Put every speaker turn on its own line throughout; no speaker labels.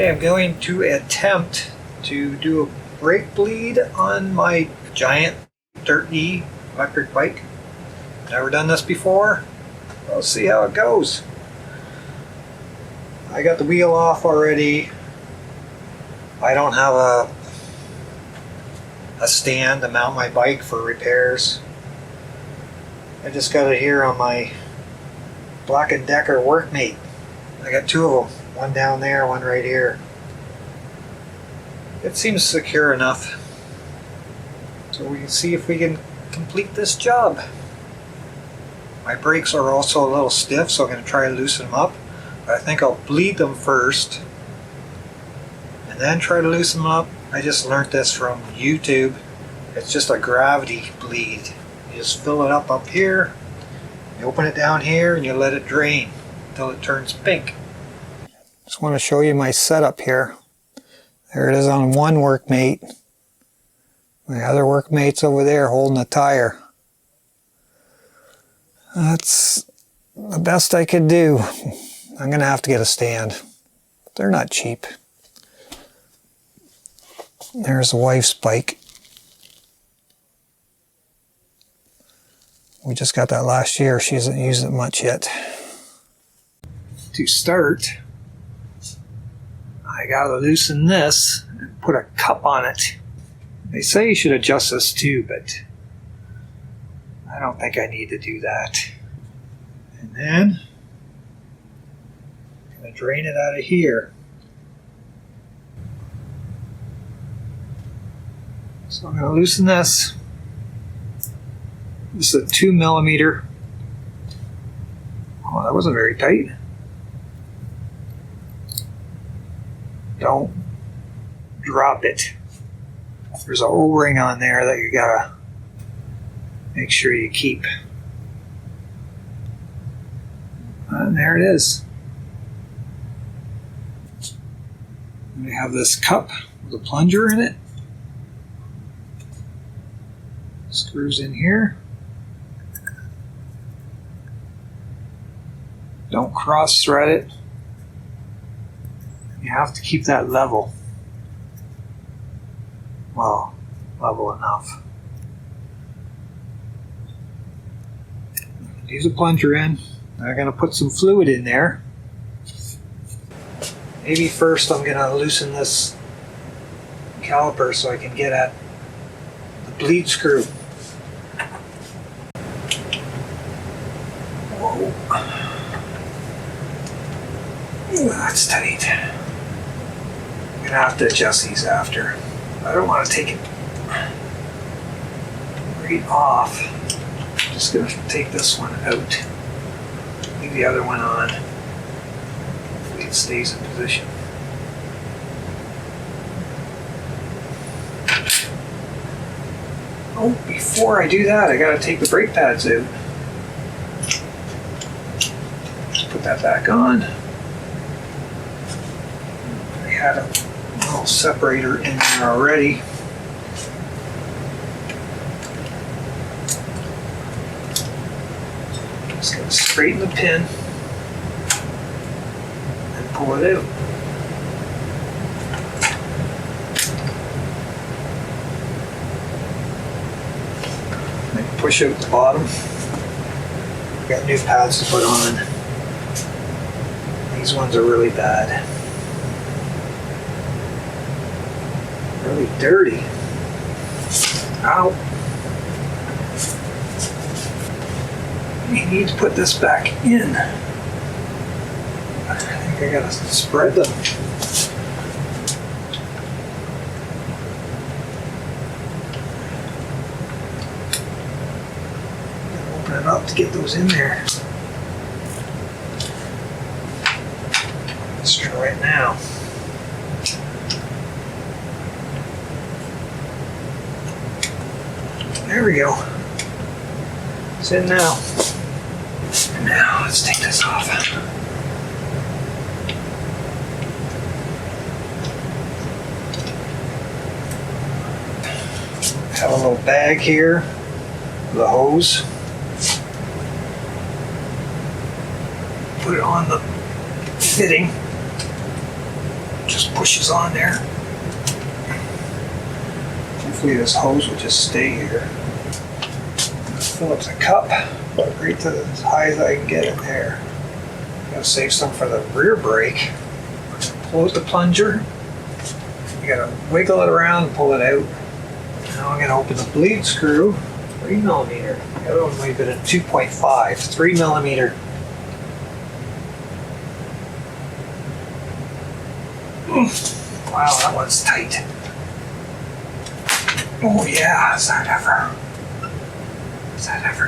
Okay, I'm going to attempt to do a brake bleed on my giant Dirt E electric bike. Never done this before. We'll see how it goes. I got the wheel off already. I don't have a stand to mount my bike for repairs. I just got it here on my Black & Decker Workmate. I got two of them. One down there, one right here. It seems secure enough. So we can see if we can complete this job. My brakes are also a little stiff, so I'm going to try to loosen them up. But I think I'll bleed them first and then try to loosen them up. I just learned this from YouTube. It's just a gravity bleed. You just fill it up here, you open it down here, and you let it drain until it turns pink. Just want to show you my setup here. There it is on one Workmate. My other Workmate's over there holding a tire. That's the best I could do. I'm going to have to get a stand. They're not cheap. There's the wife's bike. We just got that last year. She hasn't used it much yet. To start, I gotta loosen this and put a cup on it. They say you should adjust this too, but I don't think I need to do that. And then I'm gonna drain it out of here. So I'm gonna loosen this. This is a 2mm. Oh, that wasn't very tight. Don't drop it. There's an O-ring on there that you gotta make sure you keep. And there it is. We have this cup with a plunger in it. Screws in here. Don't cross thread it. You have to keep that level. Well, level enough. Use a plunger in. I'm going to put some fluid in there. Maybe first I'm going to loosen this caliper so I can get at the bleed screw. Whoa. Ooh, that's tight. I'm going to have to adjust these after. I don't want to take it right off. I'm just going to take this one out. Leave the other one on. Hopefully it stays in position. Oh, before I do that, I got to take the brake pads out. Just put that back on. I had a little separator in there already. Just going to straighten the pin and pull it out. Then push out the bottom. Got new pads to put on. These ones are really bad. Really dirty. Ow. You need to put this back in. I think I gotta spread them. Open it up to get those in there. Let's try it now. There we go. It's in now. Now let's take this off. Have a little bag here with a hose. Put it on the fitting. just pushes on there. Hopefully this hose will just stay here. Fill up the cup, put it right to as high as I can get it there. Gotta save some for the rear brake. Pull out the plunger. You gotta wiggle it around and pull it out. Now I'm gonna open the bleed screw. 3mm. The other one might have been a 2.5. 3mm. Wow, that one's tight. Oh yeah, is that ever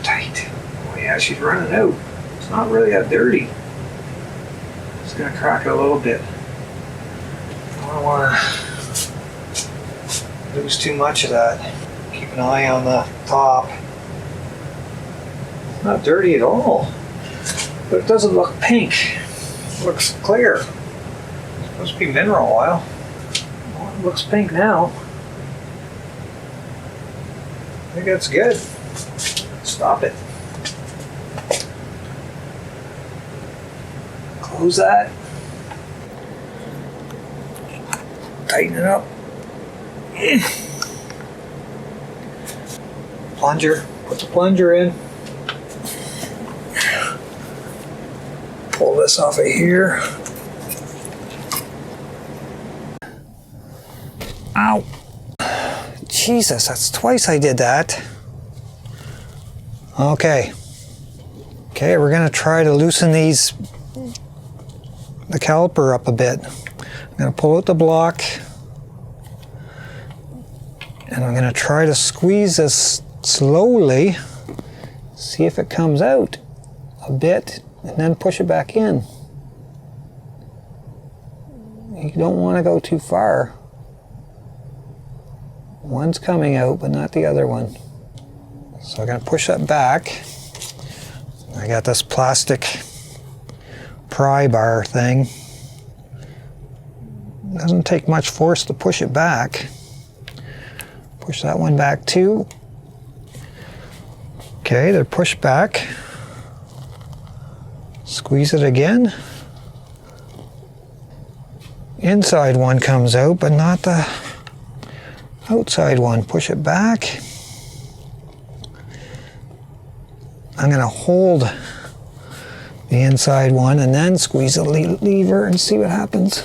tight? Oh yeah, she's running out. It's not really that dirty. Just gonna crack it a little bit. I don't want to lose too much of that. Keep an eye on the top. It's not dirty at all, but it doesn't look pink. It looks clear. It's supposed to be mineral oil. Well, it looks pink now. I think that's good. Stop it. Close that. Tighten it up. Plunger. Put the plunger in. Pull this off of here. Ow. Jesus, that's twice I did that. Okay. Okay, we're going to try to loosen the caliper up a bit. I'm going to pull out the block and I'm going to try to squeeze this slowly, see if it comes out a bit, and then push it back in. You don't want to go too far. One's coming out, but not the other one. So I'm going to push that back. I got this plastic pry bar thing. Doesn't take much force to push it back. Push that one back too. Okay, they're pushed back. Squeeze it again. Inside one comes out, but not the outside one. Push it back. I'm going to hold the inside one and then squeeze the lever and see what happens.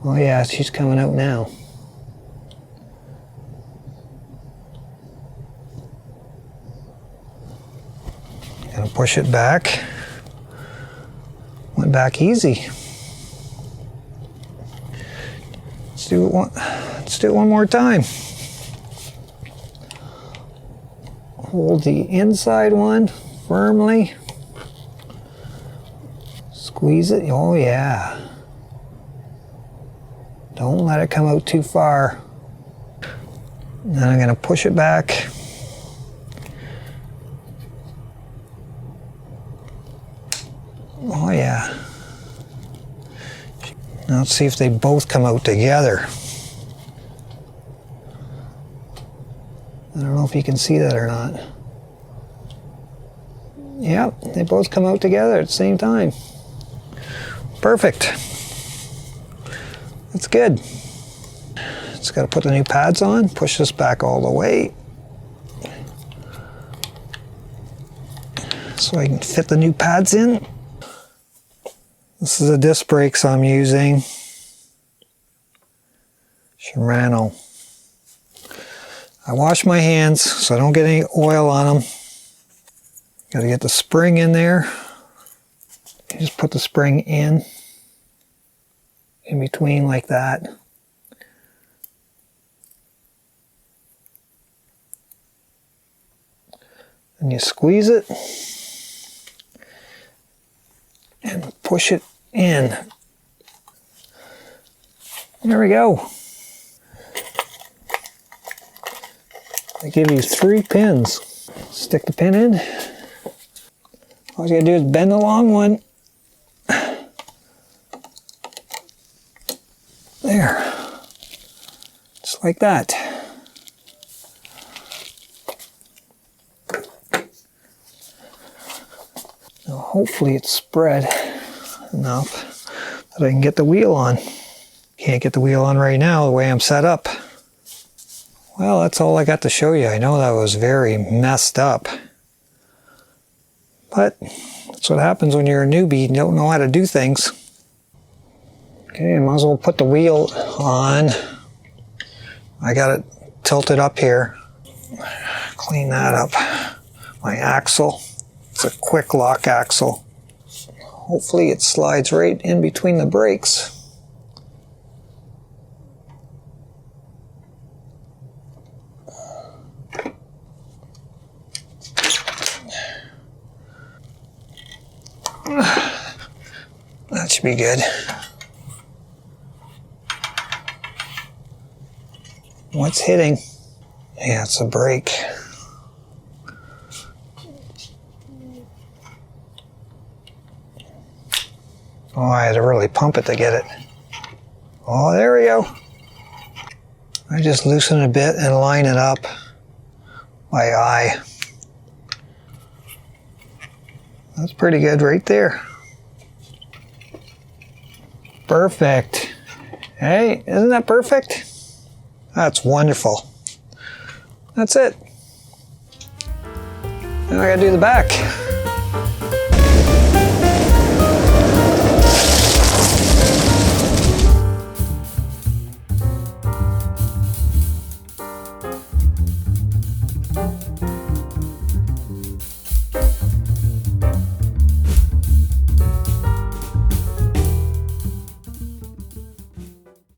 Oh yeah, she's coming out now. Gonna push it back. Went back easy. Let's do it one more time. Hold the inside one firmly. Squeeze it. Oh yeah. Don't let it come out too far. Then I'm going to push it back. Oh yeah. Now let's see if they both come out together. I don't know if you can see that or not. Yep, they both come out together at the same time. Perfect. That's good. Just got to put the new pads on, push this back all the way so I can fit the new pads in. This is the disc brakes I'm using. Shimano. I wash my hands so I don't get any oil on them. Got to get the spring in there. You just put the spring in between like that. And you squeeze it and push it in. There we go. They give you 3 pins. Stick the pin in. All you gotta do is bend the long one. There. Just like that. Now hopefully it's spread. enough that I can get the wheel on. Can't get the wheel on right now the way I'm set up. Well, that's all I got to show you. I know that was very messed up. But that's what happens when you're a newbie and don't know how to do things. Okay, I might as well put the wheel on. I got it tilted up here. Clean that up. My axle. It's a quick lock axle. Hopefully it slides right in between the brakes. That should be good. What's hitting? Yeah, it's a brake. Oh, I had to really pump it to get it. Oh, there we go. I just loosen it a bit and line it up by eye. That's pretty good right there. Perfect. Hey, isn't that perfect? That's wonderful. That's it. Now I gotta do the back.